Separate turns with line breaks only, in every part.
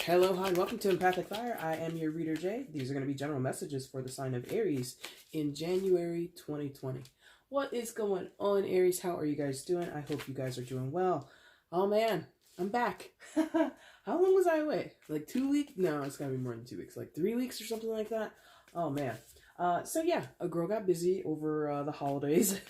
Hello, hi, and welcome to EmpathicFire. I am your reader, Jay. These are going to be general messages for the sign of Aries in January 2020. What is going on, Aries? How are you guys doing? I hope you guys are doing well. Oh, man, I'm back. How long was I away? Like 2 weeks? No, it's got to be more than 2 weeks. Like 3 weeks or something like that. Oh, man. So yeah, a girl got busy over the holidays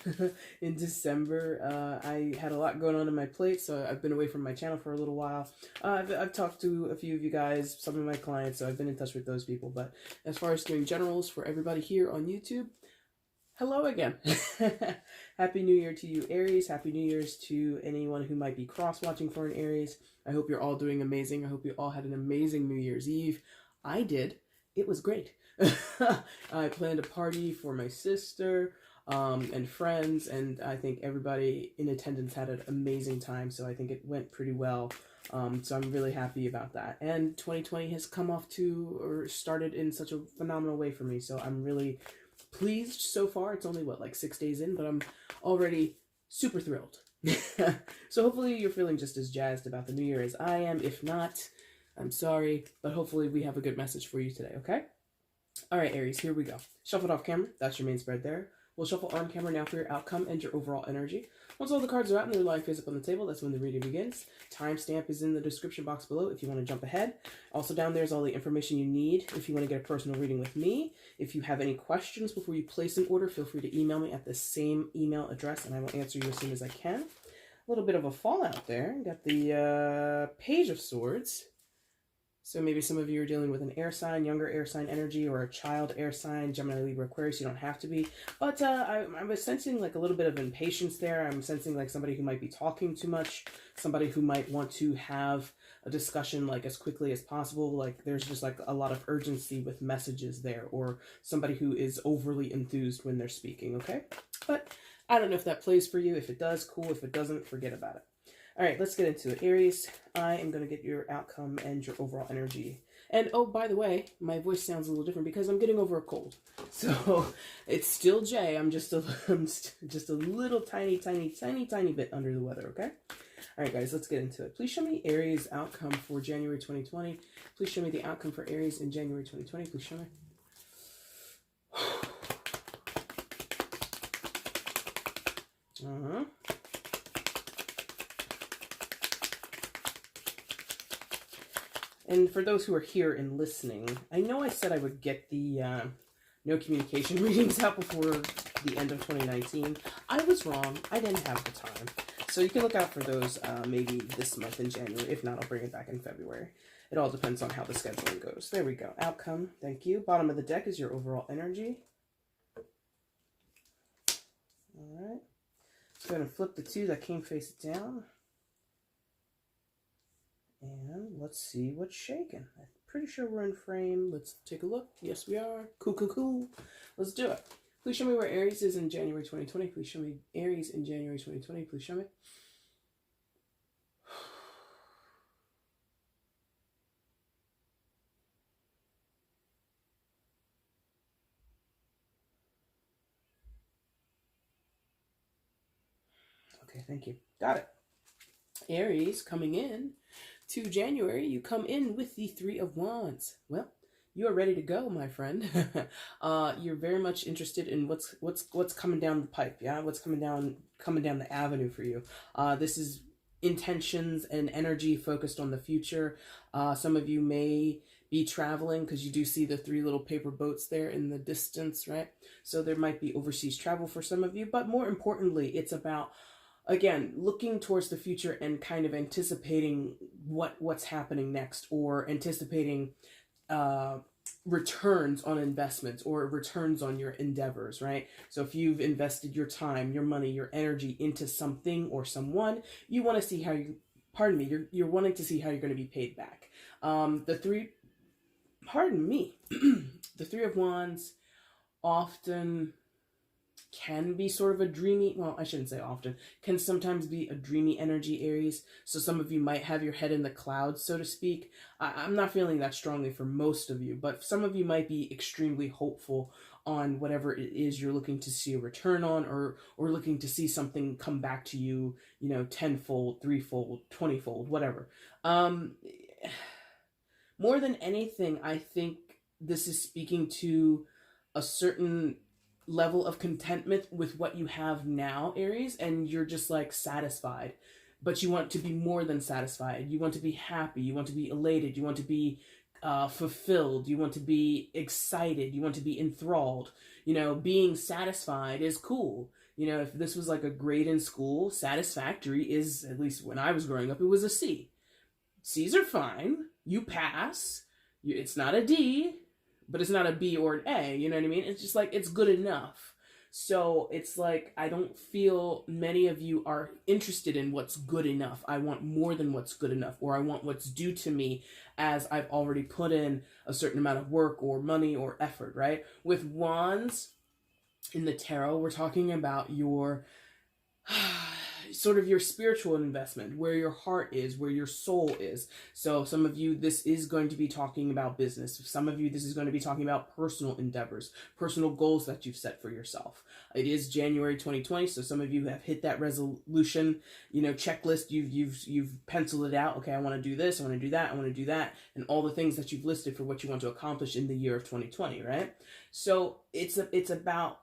in December. I had a lot going on my plate, so I've been away from my channel for a little while. I've talked to a few of you guys, some of my clients, so I've been in touch with those people. But as far as doing generals for everybody here on YouTube, hello again. Happy New Year to you, Aries. Happy New Year's to anyone who might be cross-watching for an Aries. I hope you're all doing amazing. I hope you all had an amazing New Year's Eve. I did. It was great. I planned a party for my sister and friends, and I think everybody in attendance had an amazing time, so I think it went pretty well. So I'm really happy about that. And 2020 has come off or started in such a phenomenal way for me, so I'm really pleased so far. It's only, like 6 days in, but I'm already super thrilled. So hopefully you're feeling just as jazzed about the new year as I am. If not, I'm sorry, but hopefully we have a good message for you today, okay? All right, Aries, here we go. Shuffled off camera, that's your main spread there. We'll shuffle on camera now for your outcome and your overall energy. Once all the cards are out and they're lying face up on the table, that's when the reading begins. Timestamp is in the description box below if you want to jump ahead. Also down there is all the information you need if you want to get a personal reading with me. If you have any questions before you place an order, feel free to email me at the same email address and I will answer you as soon as I can. A little bit of a fallout there. Got the Page of Swords. So maybe some of you are dealing with an air sign, younger air sign energy, or a child air sign, Gemini, Libra, Aquarius. You don't have to be. But I was sensing like a little bit of impatience there. I'm sensing like somebody who might be talking too much, somebody who might want to have a discussion like as quickly as possible. Like there's just like a lot of urgency with messages there, or somebody who is overly enthused when they're speaking, okay? But I don't know if that plays for you. If it does, cool. If it doesn't, forget about it. All right, let's get into it. Aries, I am going to get your outcome and your overall energy. And, oh, by the way, my voice sounds a little different because I'm getting over a cold. So, it's still Jay. I'm just a little tiny bit under the weather, okay? All right, guys, let's get into it. Please show me Aries' outcome for January 2020. Please show me the outcome for Aries in January 2020. Please show me. Uh-huh. And for those who are here and listening, I know I said I would get the no communication readings out before the end of 2019. I was wrong. I didn't have the time. So you can look out for those maybe this month in January. If not, I'll bring it back in February. It all depends on how the scheduling goes. There we go. Outcome. Thank you. Bottom of the deck is your overall energy. All right. So I'm going to flip the two that came face down. And let's see what's shaking. I'm pretty sure we're in frame. Let's take a look. Yes, we are. Cool, cool, cool. Let's do it. Please show me where Aries is in January 2020. Please show me Aries in January 2020. Please show me. Okay, thank you. Got it. Aries coming in to January, you come in with the Three of Wands. Well, you are ready to go, my friend. You're very much interested in what's coming down the pipe, yeah? What's coming down the avenue for you. This is intentions and energy focused on the future. Some of you may be traveling because you do see the 3 little paper boats there in the distance, right? So there might be overseas travel for some of you, but more importantly, it's about, again, looking towards the future and kind of anticipating what's happening next, or anticipating returns on investments or returns on your endeavors, right? So if you've invested your time, your money, your energy into something or someone, you want to see how you're wanting to see how you're going to be paid back. The Three of Wands often can be sort of a dreamy, well, I shouldn't say often, can sometimes be a dreamy energy, Aries. So some of you might have your head in the clouds, so to speak. I'm not feeling that strongly for most of you, but some of you might be extremely hopeful on whatever it is you're looking to see a return on, or looking to see something come back to you, you know, tenfold, threefold, 20-fold, whatever. more than anything, I think this is speaking to a certain level of contentment with what you have now, Aries, and you're just like satisfied. But you want to be more than satisfied. You want to be happy. You want to be elated. You want to be fulfilled. You want to be excited. You want to be enthralled. You know, being satisfied is cool. You know, if this was like a grade in school, satisfactory is, at least when I was growing up, it was a C. C's are fine. You pass. It's not a D, but it's not a B or an A. You know what I mean? It's just like, it's good enough. So it's like, I don't feel many of you are interested in what's good enough. I want more than what's good enough, or I want what's due to me as I've already put in a certain amount of work or money or effort, right? With wands in the tarot, we're talking about your sort of your spiritual investment, where your heart is, where your soul is. So some of you, this is going to be talking about business. Some of you, this is going to be talking about personal endeavors, personal goals that you've set for yourself. It is January 2020, so some of you have hit that resolution, you know, checklist. You've penciled it out. Okay, I want to do this, I want to do that, I want to do that, and all the things that you've listed for what you want to accomplish in the year of 2020, right? So it's about,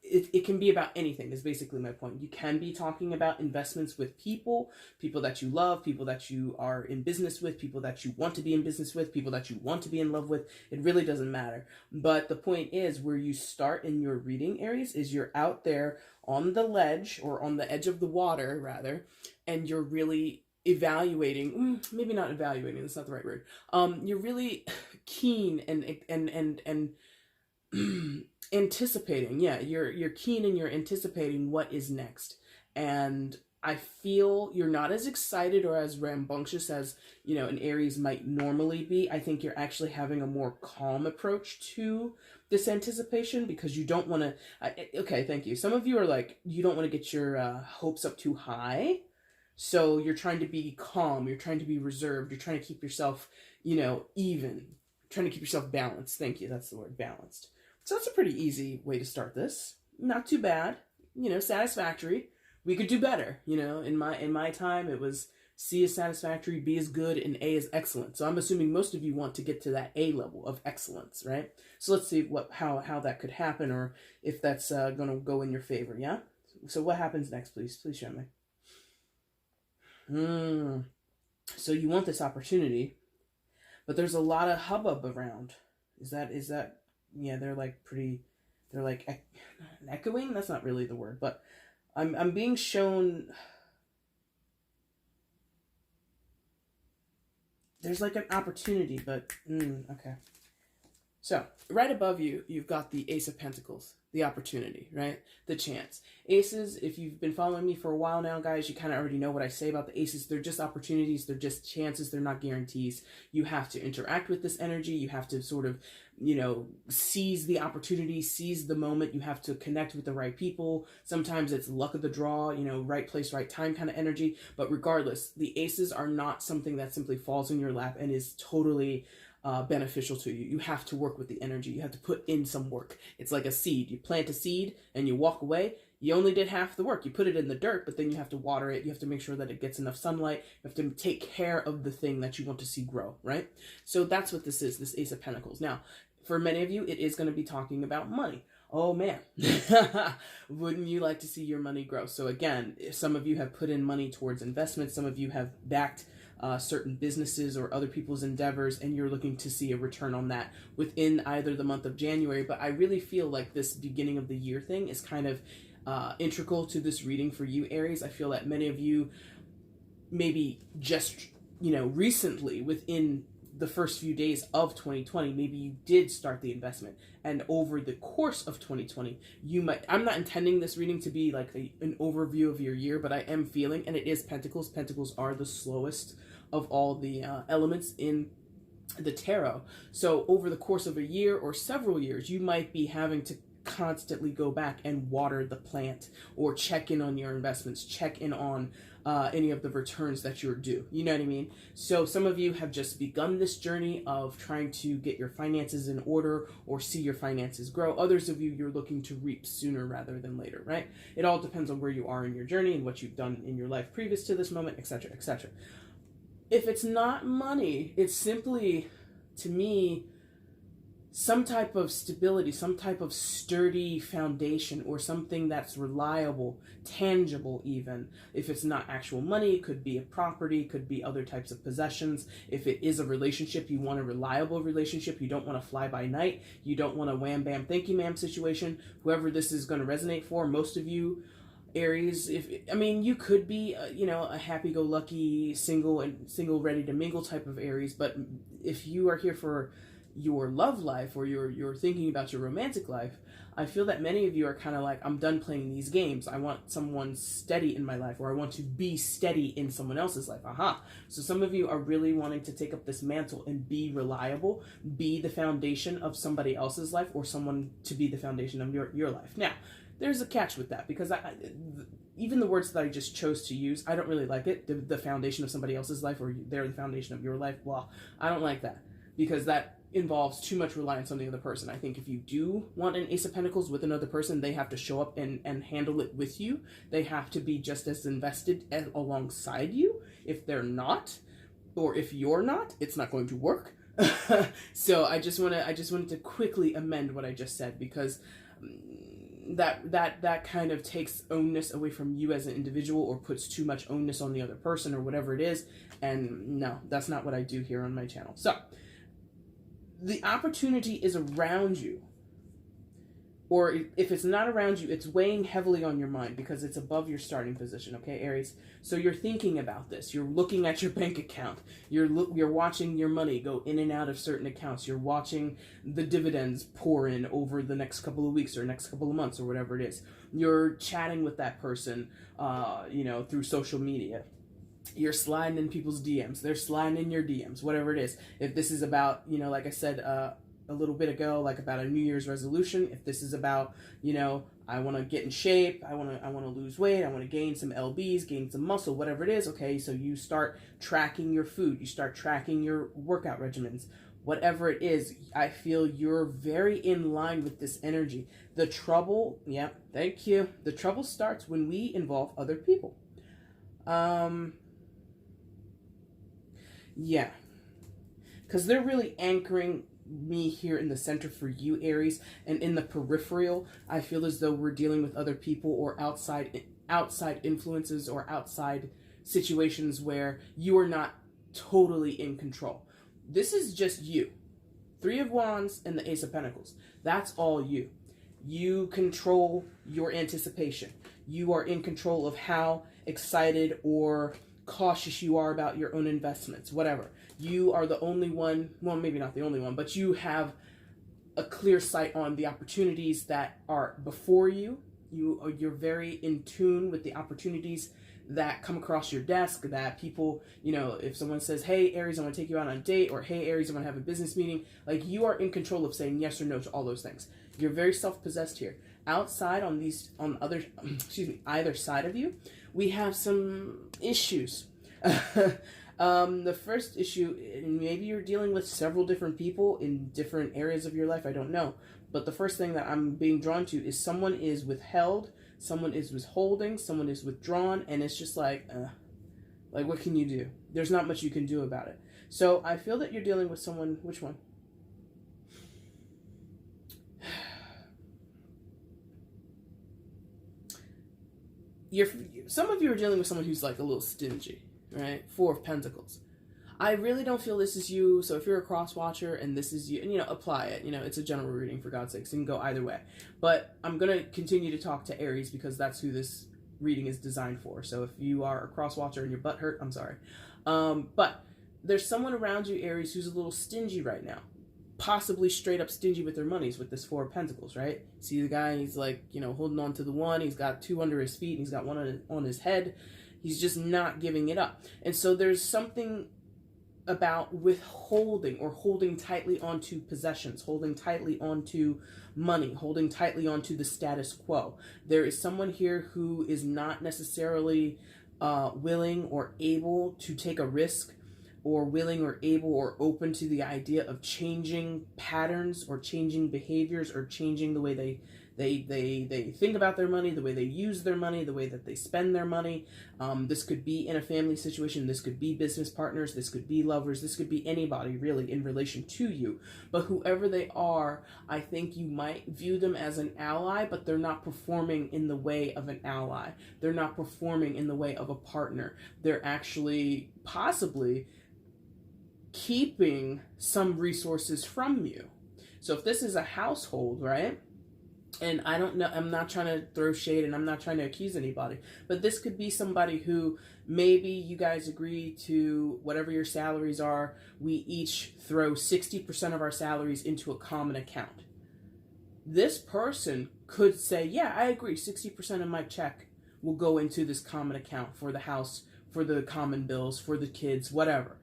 it can be about anything, is basically my point. You can be talking about investments with people that you love, people that you are in business with, people that you want to be in business with, people that you want to be in love with. It really doesn't matter. But the point is, where you start in your reading, Aries, is you're out there on the ledge, or on the edge of the water rather, and you're really evaluating, maybe not evaluating, that's not the right word. You're really keen and anticipating. Yeah, you're keen and you're anticipating what is next. And I feel you're not as excited or as rambunctious as, you know, an Aries might normally be. I think you're actually having a more calm approach to this anticipation, because you don't want to, okay, thank you. Some of you are like, you don't want to get your hopes up too high. So you're trying to be calm, you're trying to be reserved, you're trying to keep yourself, you know, even, trying to keep yourself balanced. Thank you, that's the word, balanced. So that's a pretty easy way to start this. Not too bad, you know, satisfactory. We could do better, you know. In my time, it was C is satisfactory, B is good, and A is excellent. So I'm assuming most of you want to get to that A level of excellence, right? So let's see how that could happen, or if that's going to go in your favor, yeah? So what happens next, please? Please show me. So you want this opportunity, but there's a lot of hubbub around. Is that yeah, they're like echoing. That's not really the word, but I'm being shown there's like an opportunity, but okay. So right above you, you've got the Ace of Pentacles, the opportunity, right? The chance. Aces, if you've been following me for a while now, guys, you kind of already know what I say about the aces. They're just opportunities. They're just chances. They're not guarantees. You have to interact with this energy. You have to sort of, you know, seize the opportunity, seize the moment. You have to connect with the right people. Sometimes it's luck of the draw, you know, right place, right time kind of energy. But regardless, the aces are not something that simply falls in your lap and is totally beneficial to you. You have to work with the energy. You have to put in some work. It's like a seed. You plant a seed and you walk away. You only did half the work. You put it in the dirt, but then you have to water it. You have to make sure that it gets enough sunlight. You have to take care of the thing that you want to see grow, right? So that's what this is, this Ace of Pentacles. Now, for many of you, it is going to be talking about money. Oh man, wouldn't you like to see your money grow? So again, some of you have put in money towards investments. Some of you have backed certain businesses or other people's endeavors, and you're looking to see a return on that within either the month of January. But I really feel like this beginning of the year thing is kind of integral to this reading for you, Aries. I feel that many of you maybe just, you know, recently, within the first few days of 2020, maybe you did start the investment, and over the course of 2020 you might, I'm not intending this reading to be like an overview of your year, but I am feeling, and it is Pentacles. Pentacles are the slowest of all the elements in the tarot. So over the course of a year or several years, you might be having to constantly go back and water the plant, or check in on your investments, check in on any of the returns that you're due. You know what I mean? So some of you have just begun this journey of trying to get your finances in order or see your finances grow. Others of you, you're looking to reap sooner rather than later, right? It all depends on where you are in your journey and what you've done in your life previous to this moment, etc., etc. if it's not money, it's simply, to me, some type of stability, some type of sturdy foundation, or something that's reliable, tangible even. If it's not actual money, it could be a property, it could be other types of possessions. If it is a relationship, you want a reliable relationship. You don't want a fly by night. You don't want a wham bam thank you ma'am situation. Whoever this is going to resonate for, most of you Aries, you could be a happy-go-lucky single ready to mingle type of Aries, but if you are here for your love life, or you're thinking about your romantic life, I feel that many of you are kind of like, I'm done playing these games. I want someone steady in my life, or I want to be steady in someone else's life. So some of you are really wanting to take up this mantle and be reliable, be the foundation of somebody else's life, or someone to be the foundation of your life. Now, there's a catch with that, because even the words that I just chose to use, I don't really like it. The foundation of somebody else's life, or they're the foundation of your life. Well, I don't like that, because that involves too much reliance on the other person. I think if you do want an Ace of Pentacles with another person, they have to show up and handle it with you. They have to be just as invested alongside you. If they're not, or if you're not, it's not going to work. So I just wanted to quickly amend what I just said, because that kind of takes onus away from you as an individual, or puts too much onus on the other person, or whatever it is. And no, that's not what I do here on my channel. So the opportunity is around you, or if it's not around you, it's weighing heavily on your mind, because it's above your starting position. Okay, Aries. So you're thinking about this. You're looking at your bank account. You're watching your money go in and out of certain accounts. You're watching the dividends pour in over the next couple of weeks, or next couple of months, or whatever it is. You're chatting with that person, through social media. You're sliding in people's DMs. They're sliding in your DMs, whatever it is. If this is about, like I said a little bit ago, like about a New Year's resolution, if this is about, I want to get in shape, I want to lose weight, I want to gain some lbs, gain some muscle, whatever it is, okay, so you start tracking your food, you start tracking your workout regimens, whatever it is. I feel you're very in line with this energy. The trouble, thank you. The trouble starts when we involve other people. Yeah, because they're really anchoring me here in the center for you, Aries, and in the peripheral, I feel as though we're dealing with other people, or outside influences, or outside situations where you are not totally in control. This is just you. Three of Wands and the Ace of Pentacles. That's all you. You control your anticipation. You are in control of how excited or cautious you are about your own investments, whatever. You are the only one, well, maybe not the only one, but you have a clear sight on the opportunities that are before you. You're very in tune with the opportunities that come across your desk, that people, if someone says, hey, Aries, I want to take you out on a date, or hey, Aries, I want to have a business meeting, like, you are in control of saying yes or no to all those things. You're very self-possessed here. Outside either side of you, we have some issues. The first issue, and maybe you're dealing with several different people in different areas of your life, I don't know. But the first thing that I'm being drawn to is someone is withheld, someone is withholding, someone is withdrawn, and it's just like what can you do? There's not much you can do about it. So I feel that you're dealing with someone, which one? Some of you are dealing with someone who's like a little stingy, right? Four of Pentacles. I really don't feel this is you, so if you're a cross-watcher and this is you, and apply it. It's a general reading, for God's sakes. It can go either way. But I'm going to continue to talk to Aries, because that's who this reading is designed for. So if you are a cross-watcher and your butt hurt, I'm sorry. But there's someone around you, Aries, who's a little stingy right now. Possibly straight up stingy with their monies, with this Four of Pentacles, right? See the guy, he's like, holding on to the one, he's got two under his feet, and he's got one on his head. He's just not giving it up. And so there's something about withholding, or holding tightly onto possessions, holding tightly onto money, holding tightly onto the status quo. There is someone here who is not necessarily willing or able to take a risk, or willing or able or open to the idea of changing patterns, or changing behaviors, or changing the way They think about their money, the way they use their money, the way that they spend their money. This could be in a family situation. This could be business partners. This could be lovers. This could be anybody really in relation to you. But whoever they are, I think you might view them as an ally, but they're not performing in the way of an ally. They're not performing in the way of a partner. They're actually possibly keeping some resources from you. So if this is a household, right? And I don't know, I'm not trying to throw shade and I'm not trying to accuse anybody, but this could be somebody who maybe you guys agree to whatever your salaries are. We each throw 60% of our salaries into a common account. This person could say, yeah, I agree. 60% of my check will go into this common account for the house, for the common bills, for the kids, whatever.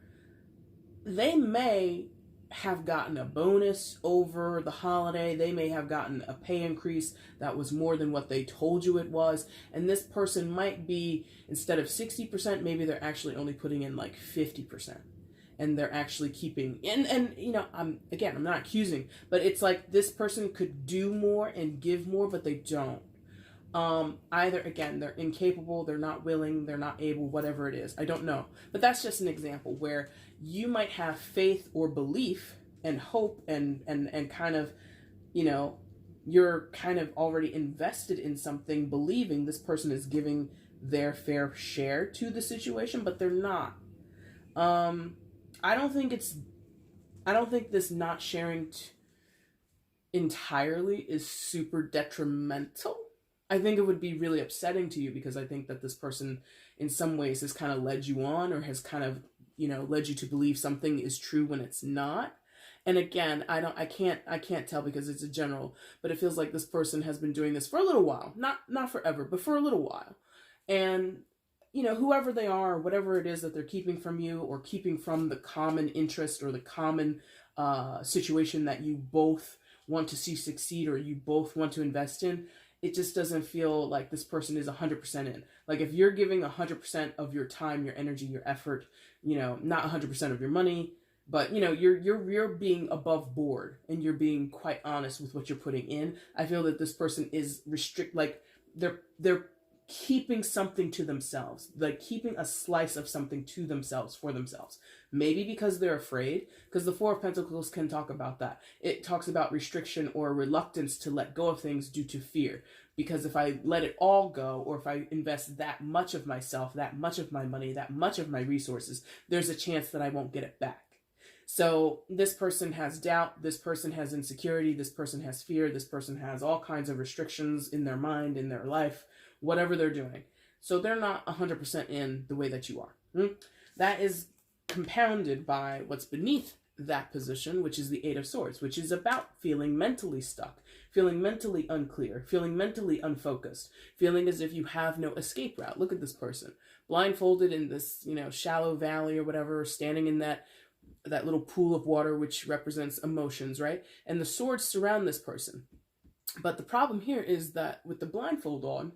They may have gotten a bonus over the holiday. They may have gotten a pay increase that was more than what they told you it was. And this person might be, instead of 60%, maybe they're actually only putting in like 50%. And they're actually keeping, and you know, I'm not accusing, but it's like this person could do more and give more, but they don't. Either, again, they're incapable, they're not willing, they're not able, whatever it is. I don't know. But that's just an example where you might have faith or belief and hope and kind of, you know, you're kind of already invested in something, believing this person is giving their fair share to the situation, but they're not. I don't think this not sharing entirely is super detrimental. I think it would be really upsetting to you because I think that this person in some ways has kind of led you on or has kind of, you know, led you to believe something is true when it's not. And again, I can't tell because it's a general, but it feels like this person has been doing this for a little while. Not forever, but for a little while. And you know, whoever they are, whatever it is that they're keeping from you or keeping from the common interest or the common situation that you both want to see succeed or you both want to invest in, it just doesn't feel like this person is 100% in. Like if you're giving 100% of your time, your energy, your effort, you know, not 100% of your money, but you know, you're being above board and you're being quite honest with what you're putting in. I feel that this person is like they're keeping something to themselves, like keeping a slice of something to themselves for themselves. Maybe because they're afraid, because the Four of Pentacles can talk about that. It talks about restriction or reluctance to let go of things due to fear. Because if I let it all go, or if I invest that much of myself, that much of my money, that much of my resources, there's a chance that I won't get it back. So this person has doubt, this person has insecurity, this person has fear, this person has all kinds of restrictions in their mind, in their life, whatever they're doing. So they're not 100% in the way that you are. That is compounded by what's beneath that position, which is the Eight of Swords, which is about feeling mentally stuck, feeling mentally unclear, feeling mentally unfocused, feeling as if you have no escape route. Look at this person, blindfolded in this, you know, shallow valley or whatever, standing in that little pool of water, which represents emotions, right? And the swords surround this person. But the problem here is that with the blindfold on,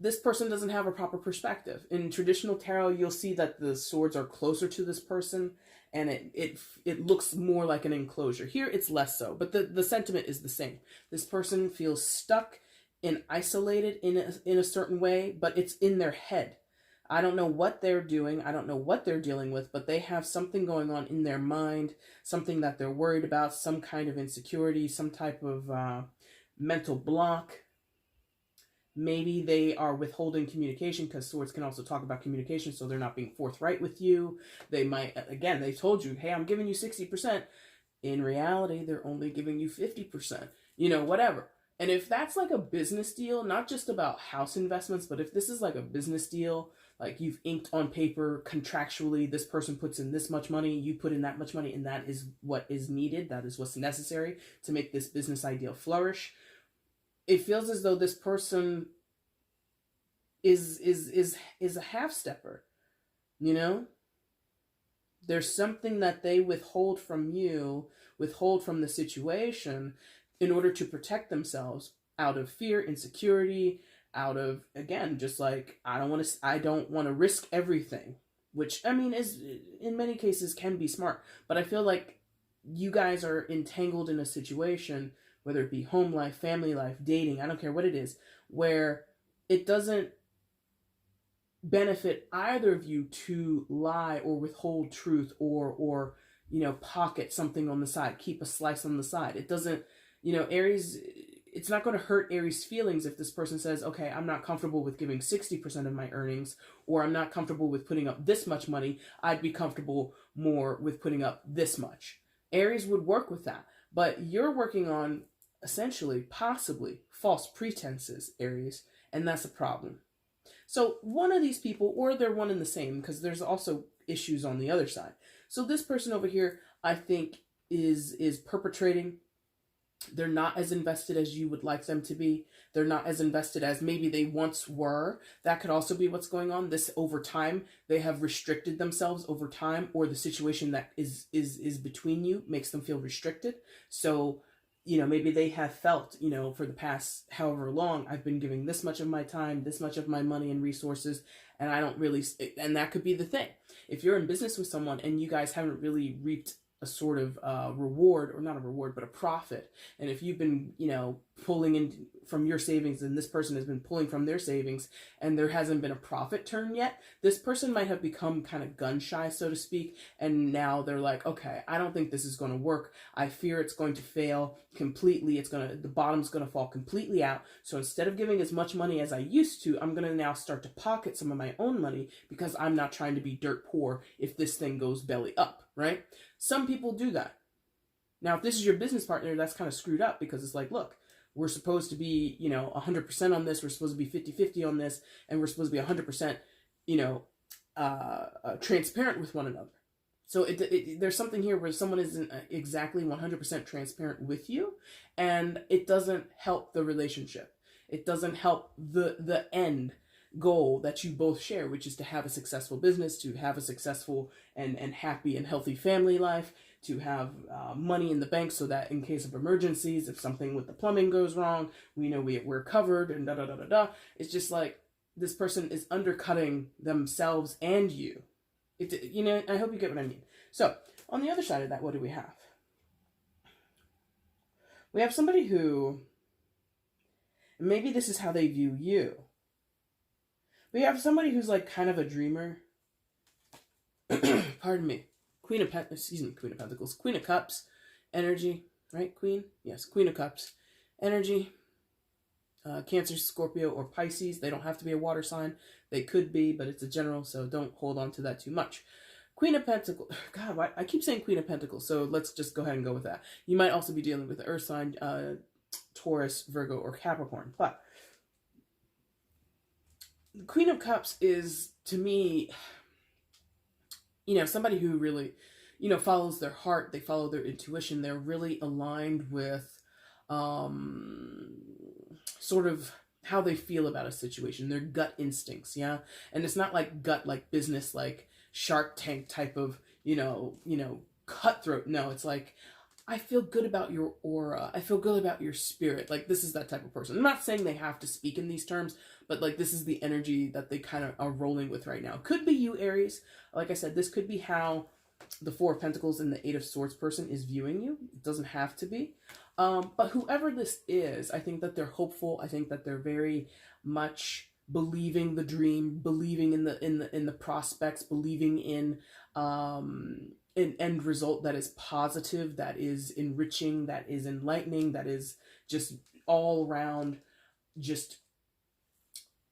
this person doesn't have a proper perspective. In traditional tarot, you'll see that the swords are closer to this person and it looks more like an enclosure. Here, it's less so, but the sentiment is the same. This person feels stuck and isolated in a certain way, but it's in their head. I don't know what they're doing. I don't know what they're dealing with, but they have something going on in their mind, something that they're worried about, some kind of insecurity, some type of mental block. Maybe they are withholding communication, because swords can also talk about communication, so they're not being forthright with you. They might, again, they told you, hey, I'm giving you 60%. In reality, they're only giving you 50%. You know, whatever. And if that's like a business deal, not just about house investments, but if this is like a business deal, like you've inked on paper contractually, this person puts in this much money, you put in that much money, and that is what is needed, that is what's necessary to make this business ideal flourish. It feels as though this person is a half-stepper, you know? There's something that they withhold from you, withhold from the situation in order to protect themselves out of fear, insecurity, out of, again, just like, I don't want to risk everything, which, I mean, is in many cases can be smart, but I feel like you guys are entangled in a situation whether it be home life, family life, dating, I don't care what it is, where it doesn't benefit either of you to lie or withhold truth or pocket something on the side, keep a slice on the side. It doesn't, Aries, it's not going to hurt Aries' feelings if this person says, okay, I'm not comfortable with giving 60% of my earnings, or I'm not comfortable with putting up this much money. I'd be comfortable more with putting up this much. Aries would work with that. But you're working on essentially, possibly, false pretenses, Aries, and that's a problem. So one of these people, or they're one and the same, because there's also issues on the other side. So this person over here, I think, is perpetrating. They're not as invested as you would like them to be. They're not as invested as maybe they once were. That could also be what's going on. This over time, they have restricted themselves over time, or the situation that is between you makes them feel restricted. So, maybe they have felt, for the past however long, I've been giving this much of my time, this much of my money and resources, and I don't really, and that could be the thing. If you're in business with someone and you guys haven't really reaped a sort of reward, or not a reward, but a profit. And if you've been, pulling in from your savings and this person has been pulling from their savings and there hasn't been a profit turn yet, this person might have become kind of gun shy, so to speak. And now they're like, okay, I don't think this is going to work. I fear it's going to fail completely. The bottom's going to fall completely out. So instead of giving as much money as I used to, I'm going to now start to pocket some of my own money because I'm not trying to be dirt poor if this thing goes belly up, right? Some people do that. Now, if this is your business partner, that's kind of screwed up because it's like, look, we're supposed to be, 100% on this. We're supposed to be 50-50 on this. And we're supposed to be 100%, transparent with one another. So there's something here where someone isn't exactly 100% transparent with you, and it doesn't help the relationship. It doesn't help the end goal that you both share, which is to have a successful business, to have a successful and happy and healthy family life, to have money in the bank so that in case of emergencies, if something with the plumbing goes wrong, we know we're covered, and da-da-da-da-da. It's just like this person is undercutting themselves and you. I hope you get what I mean. So on the other side of that, what do we have? We have somebody who, maybe this is how they view you. We have somebody who's like kind of a dreamer. Pardon me. Queen of Pentacles. Queen of Cups energy, right? Queen? Yes, Queen of Cups energy. Cancer, Scorpio, or Pisces. They don't have to be a water sign. They could be, but it's a general, so don't hold on to that too much. Queen of Pentacles. God, I keep saying Queen of Pentacles, so let's just go ahead and go with that. You might also be dealing with the Earth sign, Taurus, Virgo, or Capricorn. But the Queen of Cups is, to me, somebody who really, follows their heart. They follow their intuition. They're really aligned with sort of how they feel about a situation, their gut instincts, yeah? And it's not like gut, like business, like Shark Tank type of, cutthroat. No, it's like, I feel good about your aura. I feel good about your spirit. Like, this is that type of person. I'm not saying they have to speak in these terms, but like, this is the energy that they kind of are rolling with right now. Could be you, Aries. Like I said, this could be how the Four of Pentacles and the Eight of Swords person is viewing you. It doesn't have to be. But whoever this is, I think that they're hopeful. I think that they're very much believing the dream, believing in the prospects, believing in an end result that is positive, that is enriching, that is enlightening, that is just all around, just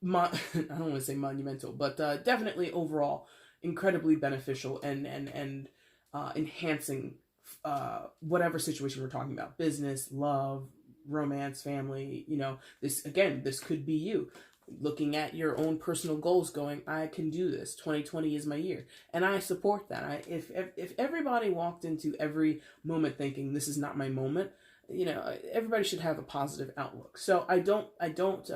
I don't want to say monumental, but definitely overall incredibly beneficial and enhancing whatever situation we're talking about. Business, love, romance, family, this could be you looking at your own personal goals going, I can do this. 2020 is my year. And I support that. If everybody walked into every moment thinking this is not my moment, everybody should have a positive outlook. So I don't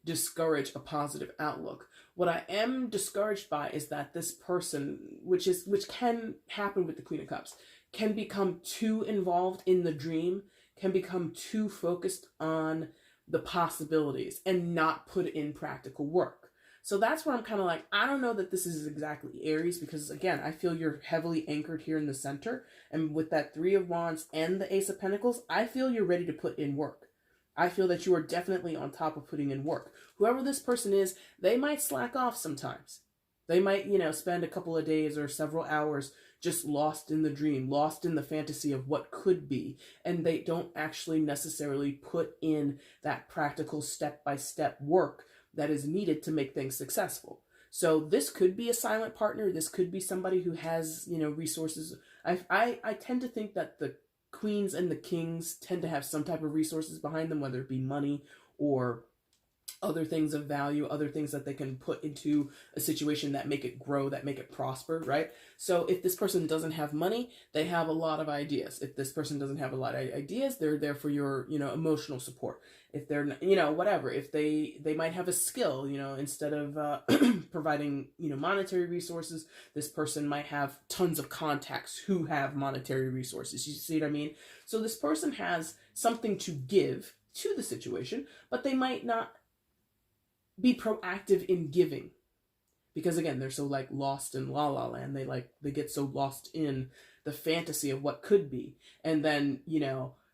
discourage a positive outlook. What I am discouraged by is that this person, which can happen with the Queen of Cups, can become too involved in the dream, can become too focused on the possibilities and not put in practical work. So that's where I'm kind of like, I don't know that this is exactly Aries, because again, I feel you're heavily anchored here in the center. And with that Three of Wands and the Ace of Pentacles, I feel you're ready to put in work. I feel that you are definitely on top of putting in work. Whoever this person is, they might slack off sometimes. They might, spend a couple of days or several hours just lost in the dream, lost in the fantasy of what could be. And they don't actually necessarily put in that practical step-by-step work that is needed to make things successful. So this could be a silent partner. This could be somebody who has, resources. I tend to think that the queens and the kings tend to have some type of resources behind them, whether it be money or other things of value, other things that they can put into a situation that make it grow, that make it prosper, right? So if this person doesn't have money, they have a lot of ideas. If this person doesn't have a lot of ideas, they're there for your, emotional support. If they're, whatever, if they might have a skill, instead of providing, monetary resources, this person might have tons of contacts who have monetary resources. You see what I mean? So this person has something to give to the situation, but they might not be proactive in giving, because again, they're so like lost in la la land. They get so lost in the fantasy of what could be. And then,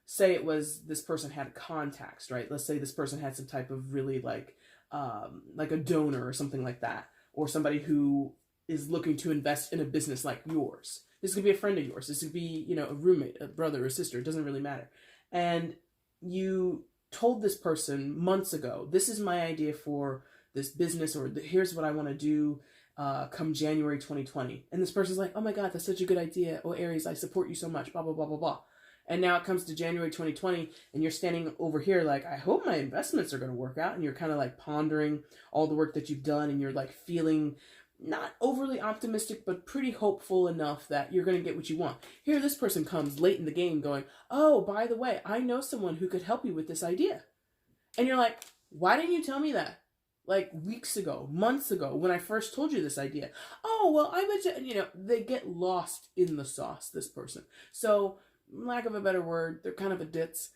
say it was this person had contacts, right? Let's say this person had some type of really like a donor or something like that, or somebody who is looking to invest in a business like yours. This could be a friend of yours. This could be, a roommate, a brother or sister. It doesn't really matter. And you told this person months ago, this is my idea for this business, or here's what I want to do come January 2020. And this person's like, oh my God, that's such a good idea. Oh, Aries, I support you so much, blah, blah, blah, blah, blah. And now it comes to January 2020 and you're standing over here like, I hope my investments are going to work out. And you're kind of like pondering all the work that you've done, and you're like feeling not overly optimistic, but pretty hopeful enough that you're going to get what you want. Here, this person comes late in the game going, oh, by the way, I know someone who could help you with this idea. And you're like, why didn't you tell me that? Like weeks ago, months ago, when I first told you this idea. Oh, well, I bet you, they get lost in the sauce, this person. So, lack of a better word, they're kind of a ditz.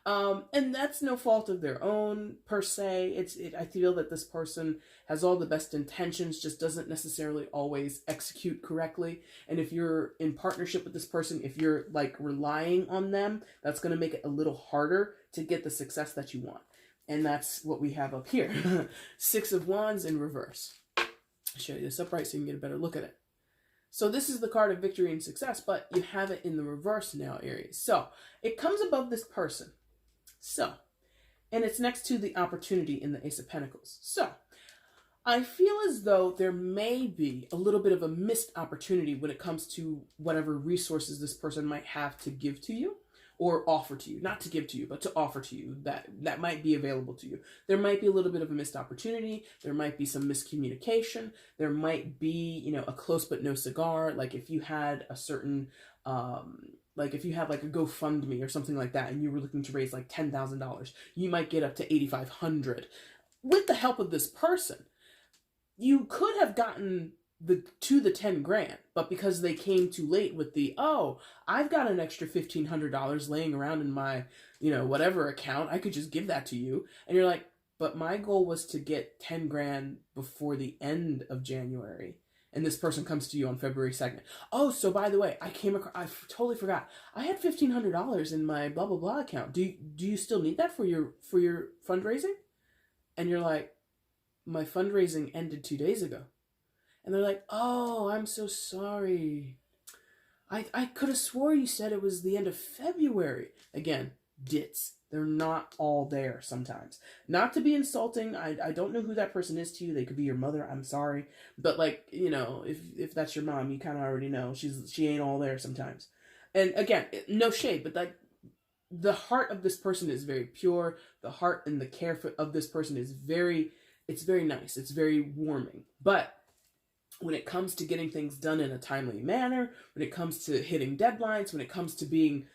And that's no fault of their own per se. I feel that this person has all the best intentions, just doesn't necessarily always execute correctly. And if you're in partnership with this person, if you're like relying on them, that's going to make it a little harder to get the success that you want. And that's what we have up here. Six of Wands in reverse. I'll show you this upright so you can get a better look at it. So this is the card of victory and success, but you have it in the reverse now, Aries. So it comes above this person. So, and it's next to the opportunity in the Ace of Pentacles. So I feel as though there may be a little bit of a missed opportunity when it comes to whatever resources this person might have to give to you or offer to you. Not to give to you, but to offer to you that might be available to you. There might be a little bit of a missed opportunity. There might be some miscommunication. There might be, a close but no cigar. Like if you had a certain, like if you have like a GoFundMe or something like that and you were looking to raise like $10,000, you might get up to $8,500 with the help of this person. You could have gotten the 10 grand, but because they came too late with the, oh, I've got an extra $1,500 laying around in my, whatever account, I could just give that to you. And you're like, but my goal was to get 10 grand before the end of January. And this person comes to you on February 2nd. Oh, so by the way, I totally forgot. I had $1,500 in my blah, blah, blah account. Do you still need that for your fundraising? And you're like, my fundraising ended 2 days ago. And they're like, oh, I'm so sorry. I could have swore you said it was the end of February. Again, dits. They're not all there sometimes. Not to be insulting. I don't know who that person is to you. They could be your mother. I'm sorry. But like, if that's your mom, you kind of already know. She ain't all there sometimes. And again, no shade, but like the heart of this person is very pure. The heart and the care of this person is very nice. It's very warming. But when it comes to getting things done in a timely manner, when it comes to hitting deadlines, when it comes to being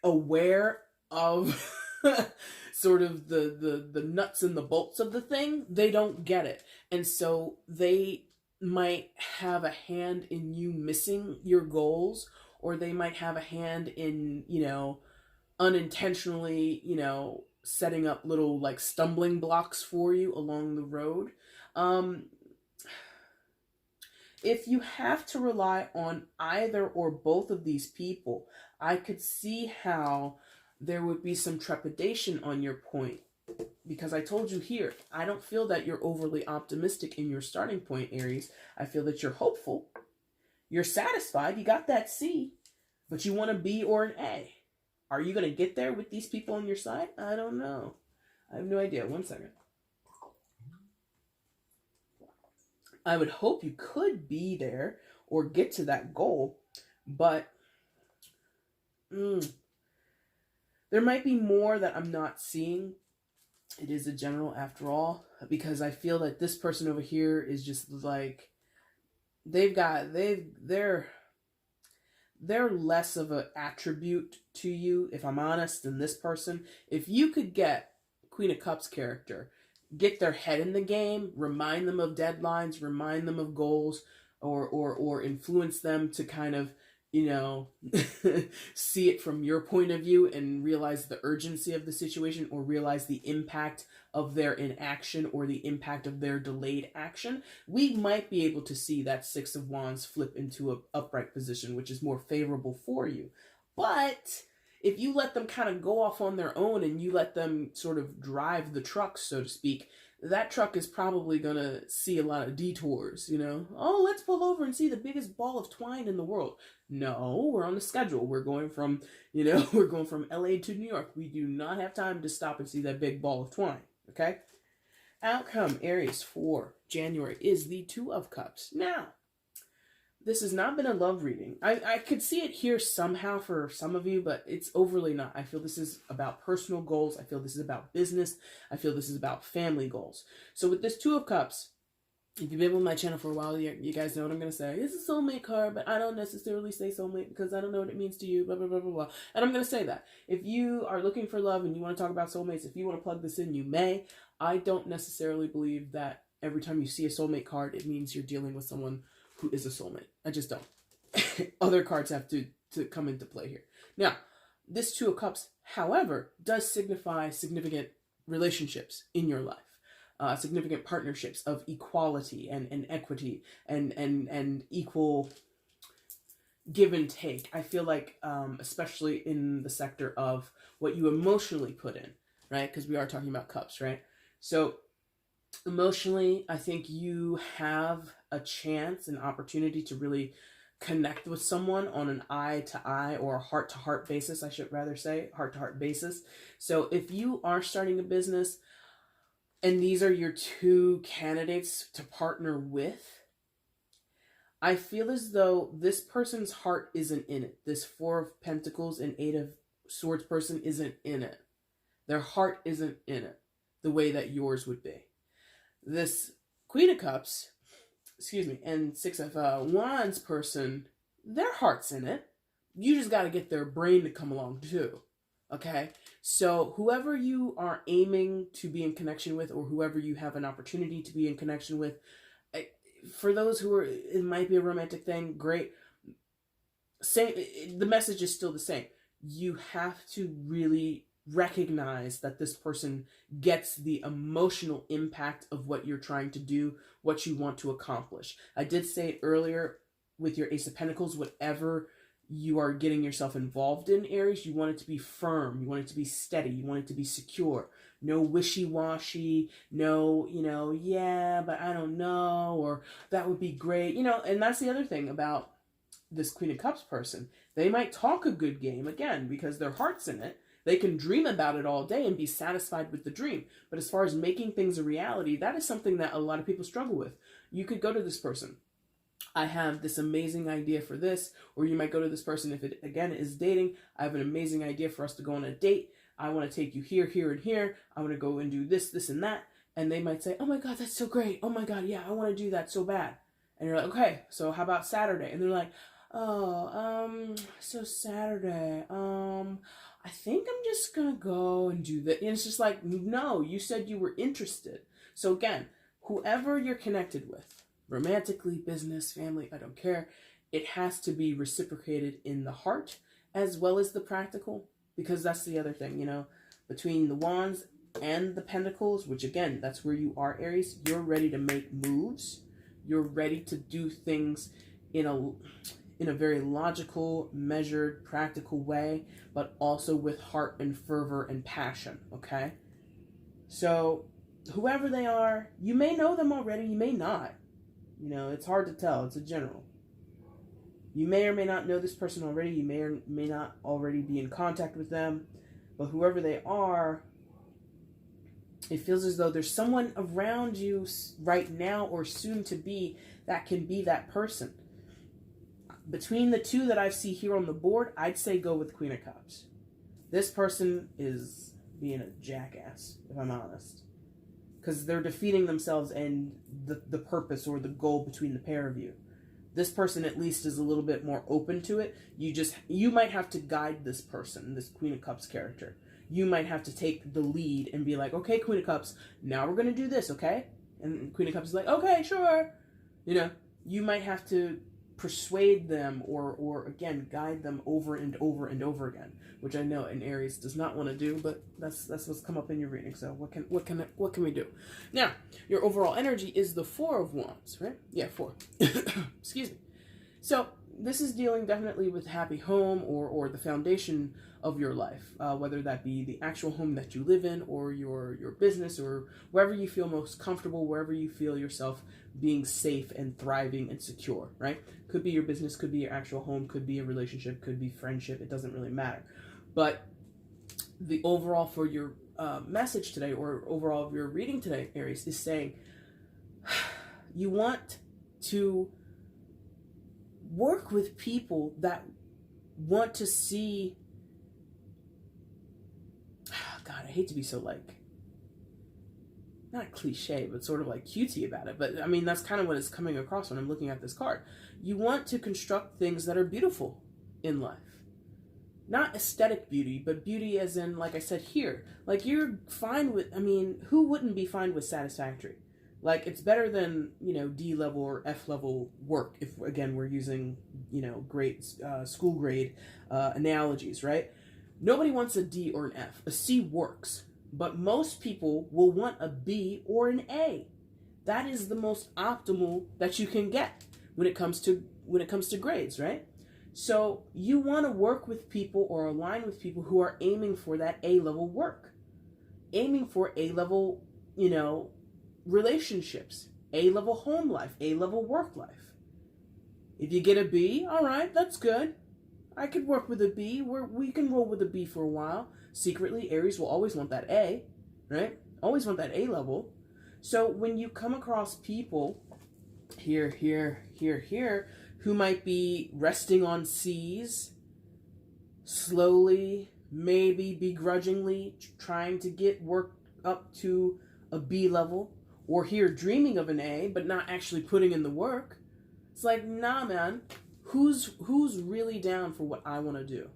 aware of sort of the nuts and the bolts of the thing, they don't get it. And so they might have a hand in you missing your goals, or they might have a hand in, unintentionally, setting up little like stumbling blocks for you along the road. If you have to rely on either or both of these people, I could see how there would be some trepidation on your point. Because I told you here, I don't feel that you're overly optimistic in your starting point, Aries. I feel that you're hopeful. You're satisfied. You got that C, but you want a B or an A. Are you going to get there with these people on your side? I don't know. I have no idea. One second. I would hope you could be there or get to that goal, but there might be more that I'm not seeing. It is a general after all, because I feel that this person over here is just like, they're less of an attribute to you, if I'm honest, than this person. If you could get Queen of Cups character, get their head in the game, remind them of deadlines, remind them of goals, or influence them to kind of, you know, see it from your point of view and realize the urgency of the situation, or realize the impact of their inaction or the impact of their delayed action, we might be able to see that Six of Wands flip into an upright position, which is more favorable for you. But if you let them kind of go off on their own and you let them sort of drive the truck, so to speak, that truck is probably going to see a lot of detours, you know? Oh, let's pull over and see the biggest ball of twine in the world. No, we're on the schedule. We're going from, you know, we're going from LA to New York. We do not have time to stop and see that big ball of twine, okay? Outcome, Aries, for January is the Two of Cups. Now, this has not been a love reading. I could see it here somehow for some of you, but it's overly not. I feel this is about personal goals. I feel this is about business. I feel this is about family goals. So with this Two of Cups, if you've been with my channel for a while, you guys know what I'm going to say. It's a soulmate card, but I don't necessarily say soulmate because I don't know what it means to you, blah, blah, blah, blah, blah. And I'm going to say that. If you are looking for love and you want to talk about soulmates, if you want to plug this in, you may. I don't necessarily believe that every time you see a soulmate card, it means you're dealing with someone who is a soulmate. I just don't. Other cards have to come into play here. Now, this Two of Cups, however, does signify significant relationships in your life. Significant partnerships of equality and equity and equal give and take. I feel like, especially in the sector of what you emotionally put in, right? Because we are talking about cups, right? So emotionally, I think you have a chance, an opportunity to really connect with someone on an eye-to-eye or a heart-to-heart basis, I should rather say, heart-to-heart basis. So if you are starting a business and these are your two candidates to partner with, I feel as though this person's heart isn't in it. This Four of Pentacles and Eight of Swords person isn't in it. Their heart isn't in it the way that yours would be. This Queen of Cups, and Six of Wands person, their heart's in it. You just got to get their brain to come along too. Okay? So whoever you are aiming to be in connection with, or whoever you have an opportunity to be in connection with, for those who are, it might be a romantic thing, great. The message is still the same. You have to really recognize that this person gets the emotional impact of what you're trying to do, what you want to accomplish. I did say it earlier with your Ace of Pentacles, whatever you are getting yourself involved in, Aries, you want it to be firm, you want it to be steady, you want it to be secure. No wishy-washy, no, yeah, but I don't know, or that would be great, and that's the other thing about this Queen of Cups person. They might talk a good game, again, because their heart's in it. They can dream about it all day and be satisfied with the dream. But as far as making things a reality, that is something that a lot of people struggle with. You could go to this person. I have this amazing idea for this. Or you might go to this person if it, again, is dating. I have an amazing idea for us to go on a date. I want to take you here, here, and here. I want to go and do this, this, and that. And they might say, oh my God, that's so great. Oh my God, yeah, I want to do that so bad. And you're like, okay, so how about Saturday? And they're like, so Saturday, I think I'm just gonna go and do that. And it's just like, no, you said you were interested. So again, whoever you're connected with, romantically, business, family, I don't care, it has to be reciprocated in the heart as well as the practical, because that's the other thing, Between the Wands and the Pentacles, which again, that's where you are, Aries, you're ready to make moves. You're ready to do things in a very logical, measured, practical way, but also with heart and fervor and passion, okay? So whoever they are, you may know them already, you may not. You know, it's hard to tell. It's a general. You may or may not know this person already. You may or may not already be in contact with them. But whoever they are, it feels as though there's someone around you right now or soon to be that can be that person. Between the two that I see here on the board, I'd say go with Queen of Cups. This person is being a jackass, if I'm honest. Because they're defeating themselves and the purpose or the goal between the pair of you. This person at least is a little bit more open to it. You might have to guide this person, this Queen of Cups character. You might have to take the lead and be like, okay, Queen of Cups, now we're going to do this, okay? And Queen of Cups is like, okay, sure. You know, you might have to persuade them or again, guide them over and over and over again, which I know an Aries does not want to do, but that's what's come up in your reading. So what can we do? Now, your overall energy is the Four of Wands, right? Yeah, 4. Excuse me. So this is dealing definitely with happy home or the foundation of your life, whether that be the actual home that you live in or your business or wherever you feel most comfortable, wherever you feel yourself being safe and thriving and secure, right? Could be your business, could be your actual home, could be a relationship, could be friendship. It doesn't really matter. But the overall for your message today or overall of your reading today, Aries, is saying you want to work with people that want to see, God, I hate to be so like, not cliche, but sort of like cutesy about it. But I mean, that's kind of what is coming across when I'm looking at this card. You want to construct things that are beautiful in life. Not aesthetic beauty, but beauty as in, like I said here, like you're fine with, I mean, who wouldn't be fine with satisfactory? Like it's better than, you know, D level or F level work. If again, we're using, you know, great school grade analogies, right? Nobody wants a D or an F. A C works, but most people will want a B or an A. That is the most optimal that you can get when it comes to grades, right? So you want to work with people or align with people who are aiming for that A level work, aiming for A level, you know, relationships, A level home life, A level work life. If you get a B, all right, that's good. I could work with a B. We can roll with a B for a while. Secretly, Aries will always want that A, right? Always want that A level. So when you come across people here, who might be resting on C's, slowly, maybe begrudgingly trying to get work up to a B level, or here dreaming of an A, but not actually putting in the work. It's like, nah, man, who's really down for what I want to do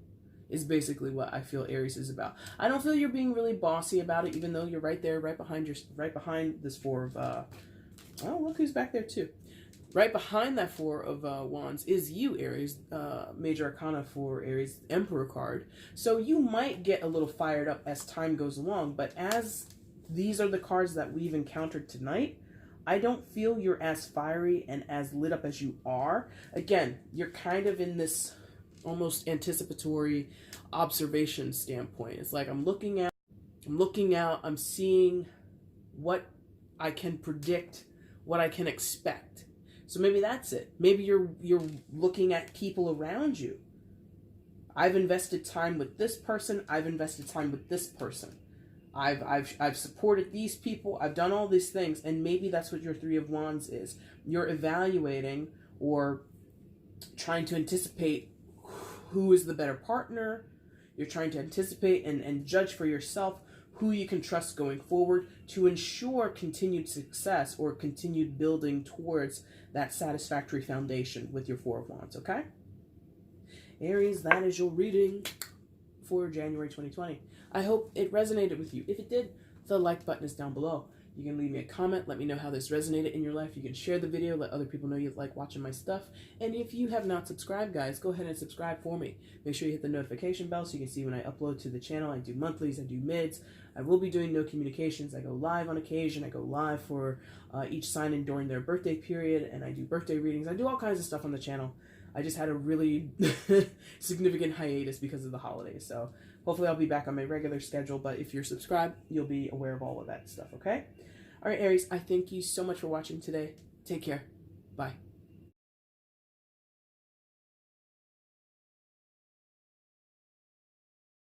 is basically what I feel Aries is about. I don't feel you're being really bossy about it, even though you're right there, right behind this Four of, oh, look who's back there too. Right behind that Four of Wands is you, Aries, Major Arcana for Aries, Emperor card. So you might get a little fired up as time goes along, but as these are the cards that we've encountered tonight, I don't feel you're as fiery and as lit up as you are. Again, you're kind of in this almost anticipatory observation standpoint. It's like I'm looking out, I'm seeing what I can predict, what I can expect. So maybe that's it. Maybe you're looking at people around you. I've invested time with this person. I've invested time with this person. I've supported these people. I've done all these things, and maybe that's what your Three of Wands is. You're evaluating or trying to anticipate who is the better partner. You're trying to anticipate and judge for yourself who you can trust going forward to ensure continued success or continued building towards that satisfactory foundation with your Four of Wands, okay? Aries, that is your reading for January 2020. I hope it resonated with you. If it did, the like button is down below. You can leave me a comment. Let me know how this resonated in your life. You can share the video. Let other people know you like watching my stuff. And if you have not subscribed, guys, go ahead and subscribe for me. Make sure you hit the notification bell so you can see when I upload to the channel. I do monthlies. I do mids. I will be doing no communications. I go live on occasion. I go live for each sign-in during their birthday period. And I do birthday readings. I do all kinds of stuff on the channel. I just had a really significant hiatus because of the holidays. So hopefully I'll be back on my regular schedule. But if you're subscribed, you'll be aware of all of that stuff, okay? All right, Aries, I thank you so much for watching today. Take care. Bye.